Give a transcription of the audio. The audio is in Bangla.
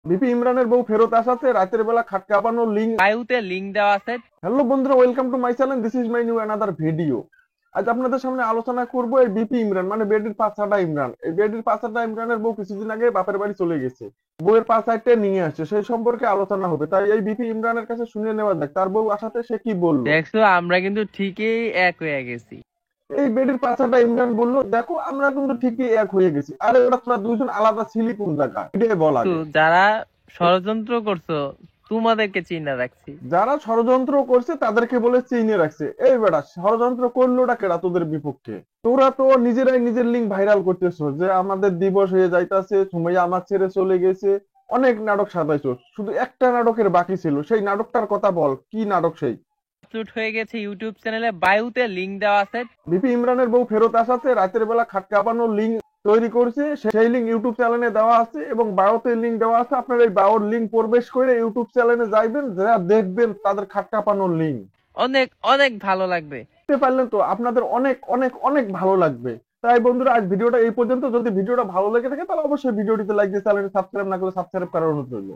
বিপি ইমরানের বউ ফেরত আসাতে রাতের বেলা খাট কাঁপানোর লিঙ্ক। বায়ুতে লিঙ্ক দেওয়া আছে। হ্যালো বন্ধুরা, welcome to my channel, this is my new another video. আজ আপনাদের সামনে আলোচনা করব এই বিপি ইমরান মানে বেডির পাঁচাটা ইমরান। এই বেডির পাঁচাটা ইমরানের বউ কিছুদিন আগে বাপের বাড়ি চলে গেছে, বউয়ের পাঁচ সাইডটা নিয়ে আসছে, সেই সম্পর্কে আলোচনা হবে। তাই এই বিপি ইমরানের কাছে শুনে নেওয়া যাক তার বউ আসাতে সে কি বললো। দেখছো, আমরা কিন্তু ঠিকই এক হয়ে গেছি। এই বেডির পাঁচাটা ইমরান বললো, দেখো আমরা কিন্তু ঠিকই এক হয়ে গেছি। আরে ওরা তোরা দুইজন আলাদা ছিলি কোন জায়গায়, এটাই বল তো আগে। যারা ষড়যন্ত্র করছো তোমাদেরকে চিন্তা রাখছি। যারা ষড়যন্ত্র করছে তাদেরকে বলে চিনে রাখছে। এই বেটা, ষড়যন্ত্র করলোটা কেডা তোদের বিপক্ষে? তোরা তো নিজেরাই নিজের লিঙ্ক ভাইরাল করতেছো যে আমাদের দিবস হয়ে যাইতাছে, সুমাইয়া আমার ছেড়ে চলে গেছে। অনেক নাটক সাজাইছো, শুধু একটা নাটকের বাকি ছিল, সেই নাটকটার কথা বল, কি নাটক সেই? আপলোড হয়ে গেছে ইউটিউব চ্যানেলে, বায়ুতে লিঙ্ক দেওয়া আছে। বিপি ইমরানের বউ ফেরত আসাতে রাতের বেলা খাট কাঁপানোর লিঙ্ক তৈরি করছে, সেই লিঙ্ক ইউটিউব চ্যানেলে দেওয়া আছে এবং বায়োতে লিঙ্ক দেওয়া আছে। আপনার এই বায়োর লিঙ্ক প্রবেশ করে ইউটিউব চ্যানেলে যাইবেন, যারা দেখবেন তাদের খাট কাঁপানোর লিঙ্ক অনেক অনেক ভালো লাগবে। দেখতে পারলেন তো আপনাদের অনেক অনেক অনেক ভালো লাগবে। তাই বন্ধুরা, আজ ভিডিওটা এই পর্যন্ত। যদি ভিডিওটা ভালো লেগে থাকে তাহলে অবশ্যই ভিডিওটিতে লাইক দিয়ে চ্যানেলটি সাবস্ক্রাইব না করলে সাবস্ক্রাইব করার অনুরোধ রইল।